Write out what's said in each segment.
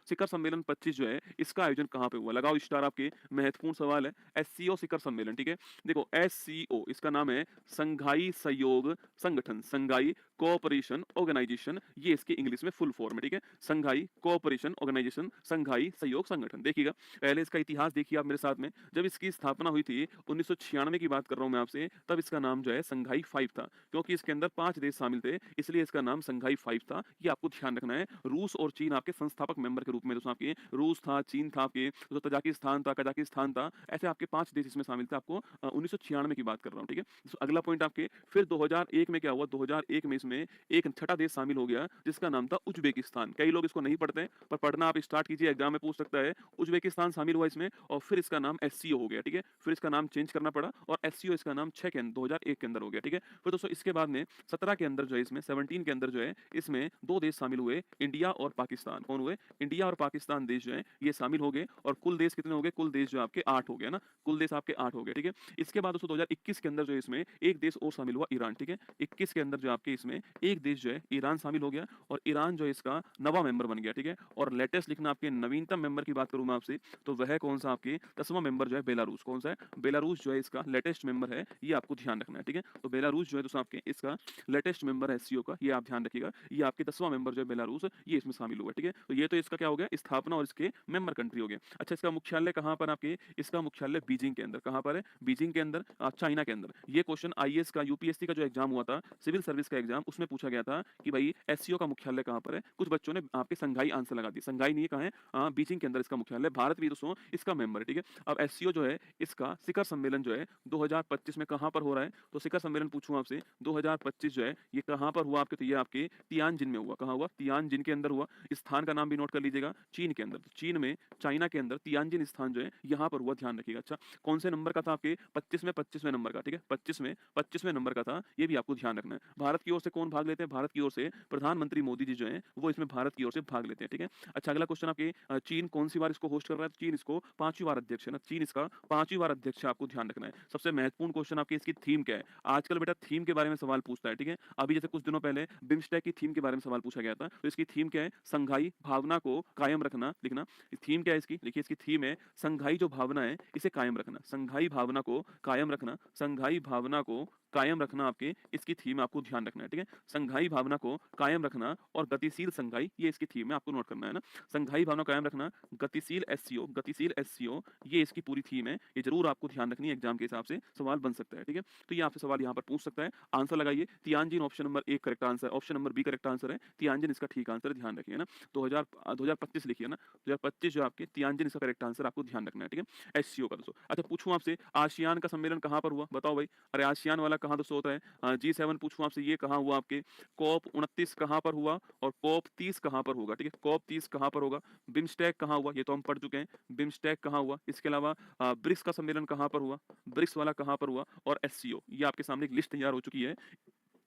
शिखर सम्मेलन 25 जो है इसका आयोजन कहाँ पे हुआ? लगाओ स्टार आपके महत्वपूर्ण सवाल है। एससीओ शिखर सम्मेलन, ठीक है? देखो एससीओ इसका नाम है संघाई सहयोग संगठन, संघाई कोऑपरेशन ऑर्गेनाइजेशन, ये इसकी इंग्लिश में फुल फॉर्म है, ठीक है? संघाई कोऑपरेशन ऑर्गेनाइजेशन, संघाई सहयोग संगठन। देखिएगा पहले इसका इतिहास देखिए आप मेरे साथ में। जब इसकी स्थापना हुई थी 1996 की बात कर रहा हूं मैं आपसे, तब इसका नाम जो है संघाई 5 था, क्योंकि इसके अंदर 5 देश शामिल थे, इसलिए इसका नाम संघाई 5 था। ये आपको ध्यान रखना है। रूस और चीन आपके संस्थापक मेंबर के रूप में, दोस्तों आपके रूस था, चीन था, आपके तो तजाकिस्तान था, कजाकिस्तान था, ऐसे आपके 5 देश इसमें शामिल थे। आपको 1996 की बात कर रहा हूं, ठीक है? तो अगला पॉइंट आपके फिर 2001 में क्या हुआ? 2001 में इसमें एक छठा देश शामिल हो गया जिसका नाम था उज्बेकिस्तान। कई लोग इसको नहीं पढ़ते, पर पढ़ना आप स्टार्ट कीजिए, एग्जाम में पूछ सकता है। उज्बेकिस्तान शामिल हुआ इसमें और फिर इसका नाम एससीओ हो गया, ठीक है? फिर इसका नाम चेंज करना पड़ा और एससीओ इसका नाम 2001 के अंदर हो गया, ठीक है? फिर दोस्तों इसके बाद में 17 के अंदर जो है इसमें 17 के अंदर जो है इसमें 2 देश शामिल हुए, इंडिया और पाकिस्तान। कौन हुए? इंडिया और पाकिस्तान देश जो है ये शामिल हो गए और कुल देश कितने हो गए? कुल देश जो आपके 8 हो गए ना, कुल देश आपके 8 हो गए, ठीक है? इसके बाद दोस्तों 2021 के अंदर जो है इसमें एक देश और शामिल हुआ, ईरान, ठीक है? 21 के अंदर जो आपके इसमें एक देश जो है ईरान शामिल हो गया और ईरान जो है इसका नवा मेंबर बन गया, ठीक है? और लेटेस्ट लिखना, आपके नवीनतम मेंबर की बात करूं मैं आपसे तो वह कौन सा? आपके 10वां मेंबर जो है बेलारूस। कौन सा है? बेलारूस जो है इसका लेटेस्ट मेंबर है, ये आपको ध्यान रखना है, ठीक है? तो बेलारूस जो है दोस्तों आपके इसका लेटेस्ट मेंबर है एससीओ का, ये आप ध्यान रखिएगा। ये आपके 10वां मेंबर जो है बेलारूस, ये इसमें शामिल हुआ है, ठीक है? तो ये तो इसका क्या हो गया? स्थापना और इसके मेंबर कंट्री हो गए। अच्छा, इसका मुख्यालय कहां पर? आपके इसका मुख्यालय बीजिंग के अंदर। कहां पर है? बीजिंग के अंदर, चाइना के अंदर। ये क्वेश्चन आईएएस का, यूपीएससी का जो एग्जाम हुआ था, सिविल सर्विस का एग्जाम, उसमें पूछा गया था कि भाई एससीओ का मुख्यालय कहां पर है? कुछ बच्चों ने आपके संघाई आंसर लगा दिया। संघाई नहीं, कहां है? बीजिंग के अंदर इसका मुख्यालय। भारत भी दोस्तों इसका मेंबर है, ठीक है? अब एससीओ जो है इसका शिखर सम्मेलन जो है 2025 में कहां पर हो रहा है? तो शिखर सम्मेलन पूछूं आपसे 2025 जो है ये कहां पर हुआ? आपके तो ये आपके तियानजिन में हुआ। कहां हुआ? तियानजिन के अंदर हुआ। स्थान का नाम भी नोट कर लीजिएगा, चीन के अंदर। तो चीन में, चाइना के अंदर तियानजिन स्थान जो है यहां पर हुआ, ध्यान रखिएगा। अच्छा, कौन से नंबर का था? आपके 25वें नंबर का, ठीक है? 25वें नंबर का था, ये भी आपको ध्यान रखना है। भारत की ओर से कौन भाग लेते हैं? भारत की ओर से प्रधानमंत्री मोदी जी जो हैं वो इसमें भारत की ओर से भाग लेते हैं, ठीक है? अच्छा, अगला क्वेश्चन आपके चीन कौन सी बार इसको होस्ट कर रहा है? तो चीन इसको 5वीं बार अध्यक्ष है ना, चीन इसका 5वीं बार अध्यक्ष है, आपको ध्यान रखना है। सबसे महत्वपूर्ण क्वेश्चन आपके इसकी थीम क्या है? आजकल बेटा थीम के बारे में सवाल पूछता है, ठीक है? अभी जैसे कुछ दिनों पहले बिम्स्टेक की थीम के बारे में सवाल पूछा गया था, तो इसकी थीम क्या है? संघाई भावना को कायम रखना। लिखना थीम क्या है इसकी, लिखिए इसकी थीम है संघाई जो भावना है इसे कायम रखना, संघाई भावना को कायम रखना, संघाई भावना को कायम रखना, आपके इसकी थीम आपको ध्यान रखना है, ठीक है? संघाई भावना को कायम रखना और गतिशील संघाई, ये इसकी थीम है, आपको नोट करना है ना। संघाई भावना कायम रखना, गतिशील एससीओ, ये इसकी पूरी थीम है। ये जरूर आपको ध्यान रखनी है, एग्जाम के हिसाब से सवाल बन सकता है, ठीक है? तो ये आपसे सवाल यहाँ पर पूछ सकता है। आंसर लगाइए Tianjin, option number 1 correct answer, option number B correct answer है। तियानजिन इसका ठीक आंसर है, ध्यान रखिए ना। 2025 लिखिए ना, 2025 जो आपके तियानजिन इसका करेक्ट आंसर, आपको ध्यान रखना है, ठीक है? एससीओ का दोस्तों। अच्छा, पूछूं आपसे आसियान का सम्मेलन कहां पर हुआ? बताओ भाई। अरे आसियान वाला कहां दोस्तों होता है? G7 पूछूं आपसे, ये कहां हुआ? आपके कॉप 29 कहां पर हुआ और कॉप 30 कहां पर होगा? ठीक है, कॉप 30 कहां पर होगा? बिम्स्टेक कहां हुआ? ये तो हम पढ़ चुके हैं, बिम्स्टेक कहां हुआ? इसके अलावा ब्रिक्स का सम्मेलन कहां पर हुआ? ब्रिक्स वाला कहां पर हुआ? और एससीओ, ये आपके सामने एक लिस्ट तैयार हो चुकी है।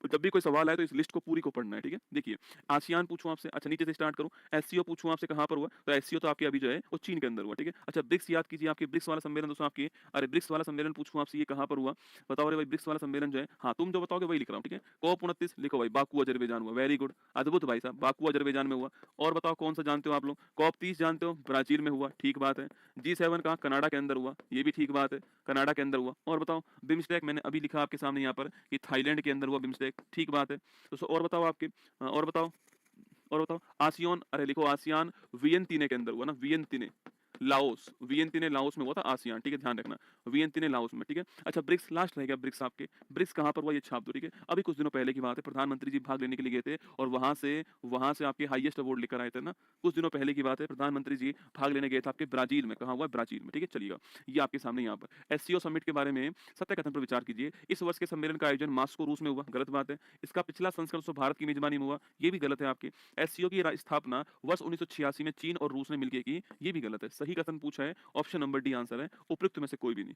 जब भी कोई सवाल आए तो इस लिस्ट को पूरी को पढ़ना है, ठीक है? देखिए आसियान पूछूं आपसे, अच्छा नीचे से स्टार्ट करूं, एससीओ पूछूं आपसे कहां पर हुआ? तो एससीओ तो आपके अभी जो है वो चीन के अंदर हुआ, ठीक है? अच्छा, ब्रिक्स याद कीजिए, आपके ब्रिक्स वाला सम्मेलन दोस्तों आपके, अरे ब्रिक्स वाला सम्मेलन पूछूं आपसे, ये कहां पर हुआ? बताओ। अरे भाई ब्रिक्स वाला सम्मेलन जो है, हाँ तुम जो बताओगे वही लिख रहा हूं, ठीक है? कॉप 29 लिखो भाई, बाकू अजरबैजान हुआ। वेरी गुड, अद्भुत भाई साहब, बाकू अजरबैजान में हुआ। और बताओ कौन सा जानते हो आप लोग? कॉप 30 जानते हो, ब्राजील में हुआ, ठीक बात है। G7 कहां? कनाडा के अंदर हुआ, ये भी ठीक बात है, कनाडा के अंदर हुआ। और बताओ बिम्स्टेक, मैंने अभी लिखा आपके सामने यहाँ पर कि थाईलैंड के अंदर हुआ बिम्स्टेक, ठीक बात है। तो और बताओ आपके, और बताओ, और बताओ आसियान, अरे लिखो आसियान वियंतिने के अंदर हुआ ना, वियंतिने लाओस, वियंतिने लाओस में हुआ था आसियान, ठीक है? ध्यान रखना, वियंतिने लाओस में, ठीक है? अच्छा, ब्रिक्स लास्ट रह गया, ब्रिक्स आपके, ब्रिक्स कहां पर हुआ? ये छाप दो, ठीक है? अभी कुछ दिनों पहले की बात है, प्रधानमंत्री जी भाग लेने के लिए गए थे और वहां से आपके हाईएस्ट अवार्ड लेकर आए थे ना, कुछ दिनों पहले की बात है। प्रधानमंत्री जी भाग लेने गए थे आपके ब्राजील में। कहां हुआ? ब्राजील में, ठीक है? चलिएगा, ये आपके सामने यहाँ पर एससीओ समिट के बारे में सत्य कथन पर विचार कीजिए। इस वर्ष के सम्मेलन का आयोजन मास्को रूस में हुआ, गलत बात है। इसका पिछला संस्करण तो भारत की मेजबानी में हुआ, ये भी गलत है आपके। एससीओ की स्थापना वर्ष 1986 में चीन और रूस ने मिलकर की, ये भी गलत है। सही कथन पूछा है, ऑप्शन नंबर डी आंसर है, उपयुक्त में से कोई भी नहीं।